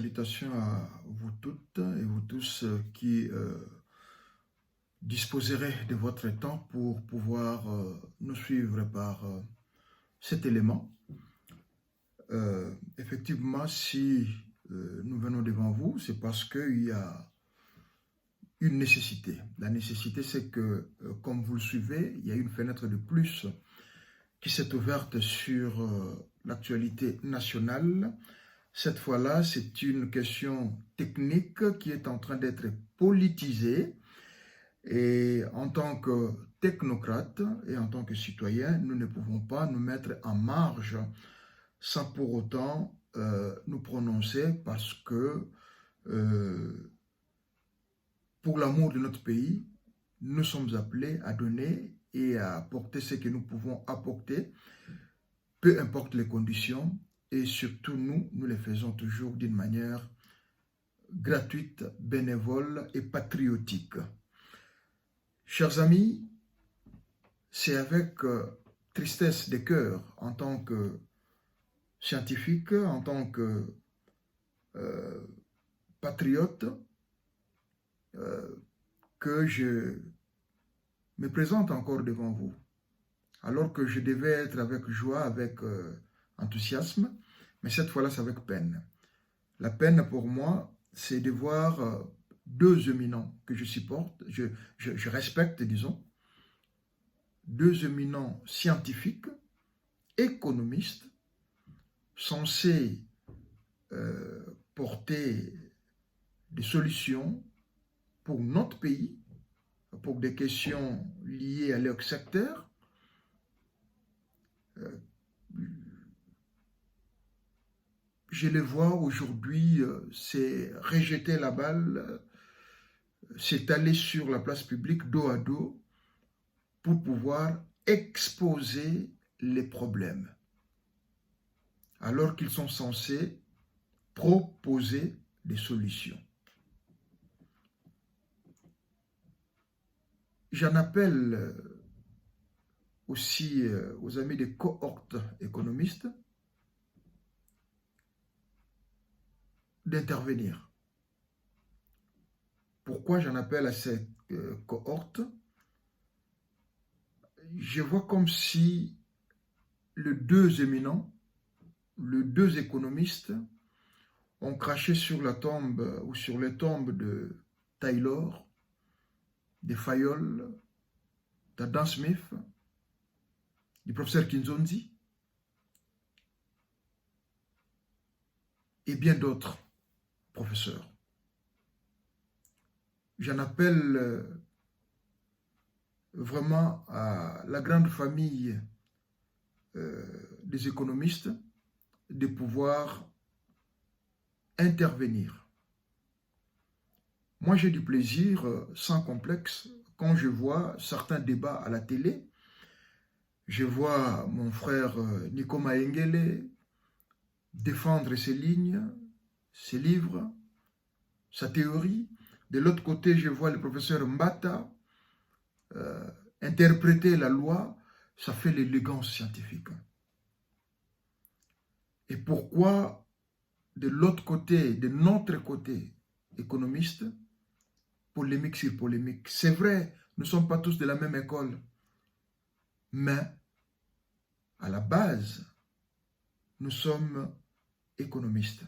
salutations à vous toutes et vous tous qui disposerez de votre temps pour pouvoir nous suivre par cet élément. Effectivement, si nous venons devant vous, c'est parce qu'il y a une nécessité. La nécessité, c'est que, comme vous le suivez, il y a une fenêtre de plus qui s'est ouverte sur l'actualité nationale. Cette fois-là, c'est une question technique qui est en train d'être politisée. Et en tant que technocrate et en tant que citoyen, nous ne pouvons pas nous mettre en marge sans pour autant nous prononcer parce que pour l'amour de notre pays, nous sommes appelés à donner et à apporter ce que nous pouvons apporter, peu importe les conditions, et surtout nous les faisons toujours d'une manière gratuite, bénévole et patriotique. Chers amis, c'est avec tristesse de cœur, en tant que scientifique, en tant que patriote, que je me présente encore devant vous, alors que je devais être avec joie, avec enthousiasme, mais cette fois-là, c'est avec peine. La peine pour moi, c'est de voir deux éminents que je supporte, je respecte, disons, deux éminents scientifiques, économistes, censés porter des solutions pour notre pays, pour des questions liées à leur secteur. Je les vois aujourd'hui, c'est rejeter la balle, s'étaler sur la place publique dos à dos pour pouvoir exposer les problèmes, alors qu'ils sont censés proposer des solutions. J'en appelle aussi aux amis des cohortes économistes d'intervenir. Pourquoi j'en appelle à cette cohorte? Je vois comme si les deux éminents, les deux économistes ont craché sur la tombe ou sur les tombes de Taylor, de Fayol, d'Adam Smith, du professeur Kinzonzi et bien d'autres professeurs. J'en appelle vraiment à la grande famille des économistes de pouvoir intervenir. Moi, j'ai du plaisir sans complexe quand je vois certains débats à la télé. Je vois mon frère Nico Maengele défendre ses lignes, ses livres, sa théorie. De l'autre côté, je vois le professeur Mbata interpréter la loi. Ça fait l'élégance scientifique. Et pourquoi, de l'autre côté, de notre côté économiste, polémique sur polémique? C'est vrai, nous ne sommes pas tous de la même école. Mais, à la base, nous sommes économistes.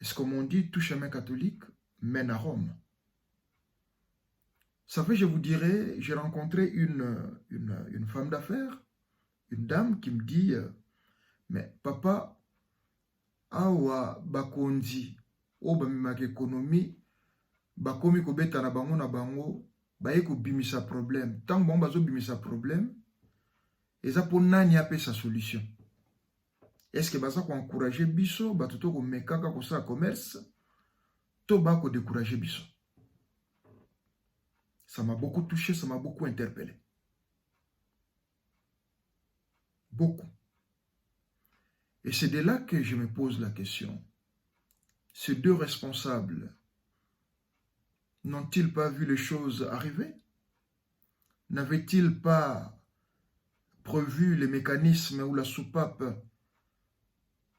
Et ce comme on dit, tout chemin catholique mène à Rome. Vous savez, je vous dirais, j'ai rencontré une femme d'affaires, une dame qui me dit, mais papa, awa bakonzi, o bamimaka économie, bakomi kobeta na bango, baye ko bimisa problème. Tant bon bazo bimisa problème, eza po nani ape sa solution. Est-ce que baza ko encourager biso, batuto ko mekaka ko sa commerce, to ba ko décourager biso. Ça m'a beaucoup touché, ça m'a beaucoup interpellé. Beaucoup. Et c'est de là que je me pose la question. Ces deux responsables n'ont-ils pas vu les choses arriver? N'avaient-ils pas prévu les mécanismes ou la soupape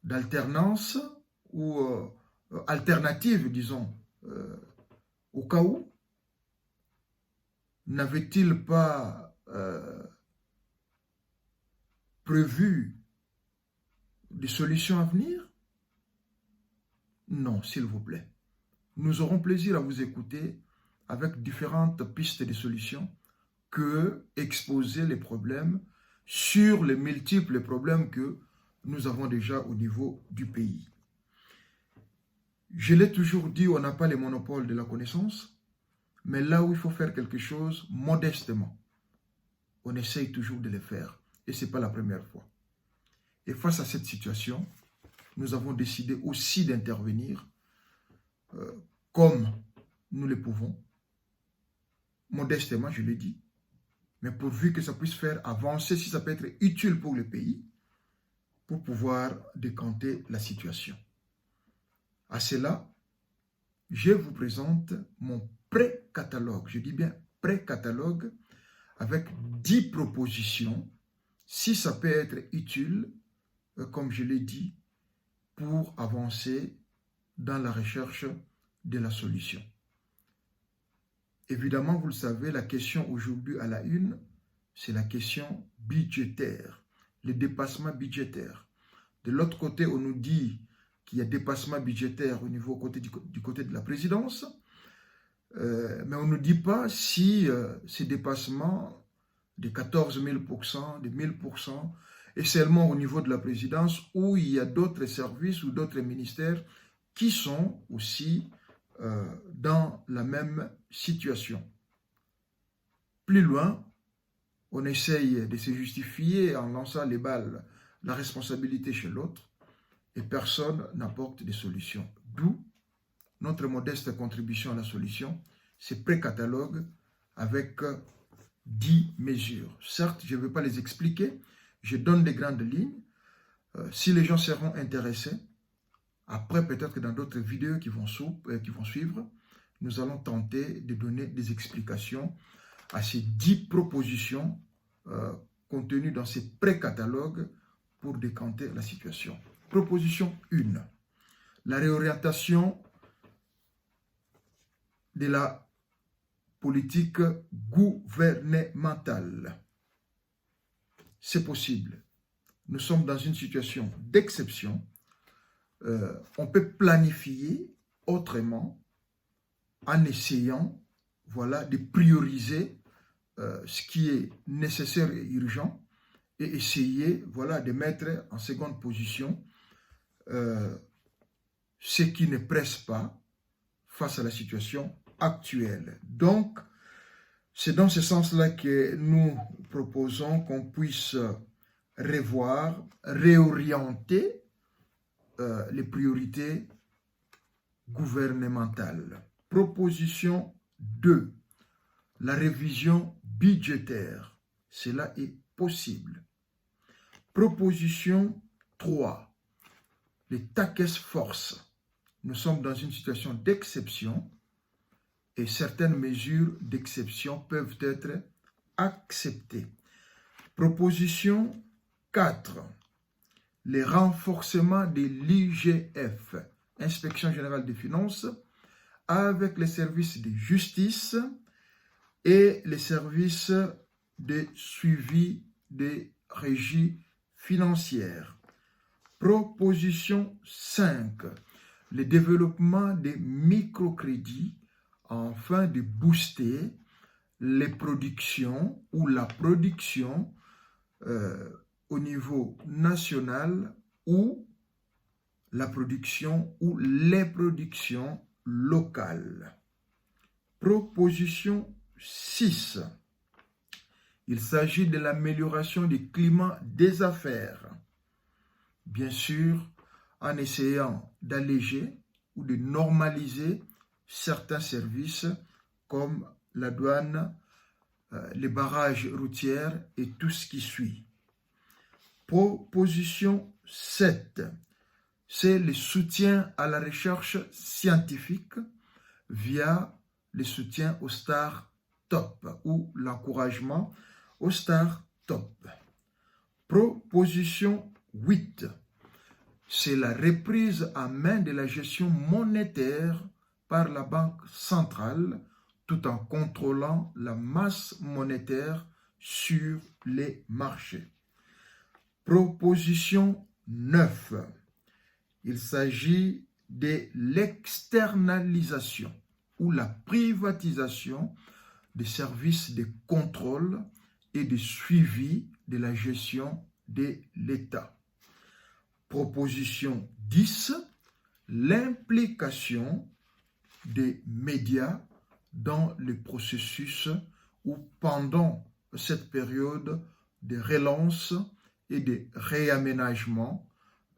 d'alternance où alternative, disons, au cas où? N'avait-il pas prévu des solutions à venir? Non, s'il vous plaît. Nous aurons plaisir à vous écouter avec différentes pistes de solutions que exposer les problèmes sur les multiples problèmes que nous avons déjà au niveau du pays. Je l'ai toujours dit, on n'a pas les monopoles de la connaissance, mais là où il faut faire quelque chose modestement, on essaye toujours de le faire. Et ce n'est pas la première fois. Et face à cette situation, nous avons décidé aussi d'intervenir comme nous le pouvons, modestement, je l'ai dit, mais pourvu que ça puisse faire avancer, si ça peut être utile pour le pays, pour pouvoir décanter la situation. À cela, je vous présente mon pré-catalogue, je dis bien pré-catalogue, avec 10 propositions, si ça peut être utile, comme je l'ai dit, pour avancer dans la recherche de la solution. Évidemment, vous le savez, la question aujourd'hui à la une, c'est la question budgétaire, le dépassement budgétaire. De l'autre côté, on nous dit qu'il y a dépassement budgétaire au niveau du côté de la présidence, mais on ne nous dit pas si ces dépassements de 14 000%, de 1000%, est seulement au niveau de la présidence où il y a d'autres services ou d'autres ministères qui sont aussi dans la même situation. Plus loin, on essaye de se justifier en lançant les balles, la responsabilité chez l'autre, et personne n'apporte des solutions. D'où notre modeste contribution à la solution, c'est pré-catalogue avec 10 mesures. Certes, je ne vais pas les expliquer, je donne des grandes lignes. Si les gens seront intéressés, après peut-être que dans d'autres vidéos qui vont suivre, nous allons tenter de donner des explications à ces 10 propositions contenues dans ces pré-catalogues pour décanter la situation. Proposition 1. La réorientation de la politique gouvernementale. C'est possible. Nous sommes dans une situation d'exception. On peut planifier autrement en essayant de prioriser ce qui est nécessaire et urgent et essayer de mettre en seconde position ce qui ne presse pas face à la situation actuelle. Donc, c'est dans ce sens-là que nous proposons qu'on puisse revoir, réorienter les priorités gouvernementales. Proposition 2. La révision budgétaire. Cela est possible. Proposition 3. Les task force. Nous sommes dans une situation d'exception et certaines mesures d'exception peuvent être acceptées. Proposition 4. Les renforcements de l'IGF, Inspection générale des finances, avec les services de justice et les services de suivi des régies financières. Proposition 5. Le développement des microcrédits afin de booster les productions ou la production au niveau national ou la production ou les productions locales. Proposition 6. Il s'agit de l'amélioration du climat des affaires. Bien sûr, en essayant d'alléger ou de normaliser certains services comme la douane, les barrages routiers et tout ce qui suit. Proposition 7. C'est le soutien à la recherche scientifique via le soutien aux start-up ou l'encouragement aux start-up. Proposition 8. c'est la reprise en main de la gestion monétaire par la Banque centrale tout en contrôlant la masse monétaire sur les marchés. Proposition 9. Il s'agit de l'externalisation ou la privatisation des services de contrôle et de suivi de la gestion de l'État. Proposition 10. L'implication des médias dans le processus ou pendant cette période de relance et de réaménagement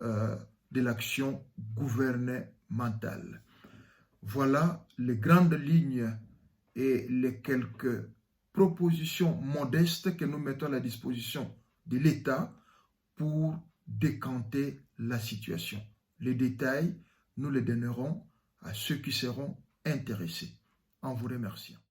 de l'action gouvernementale. Voilà les grandes lignes et les quelques propositions modestes que nous mettons à la disposition de l'État pour décanter la situation. Les détails, nous les donnerons à ceux qui seront intéressés. En vous remerciant.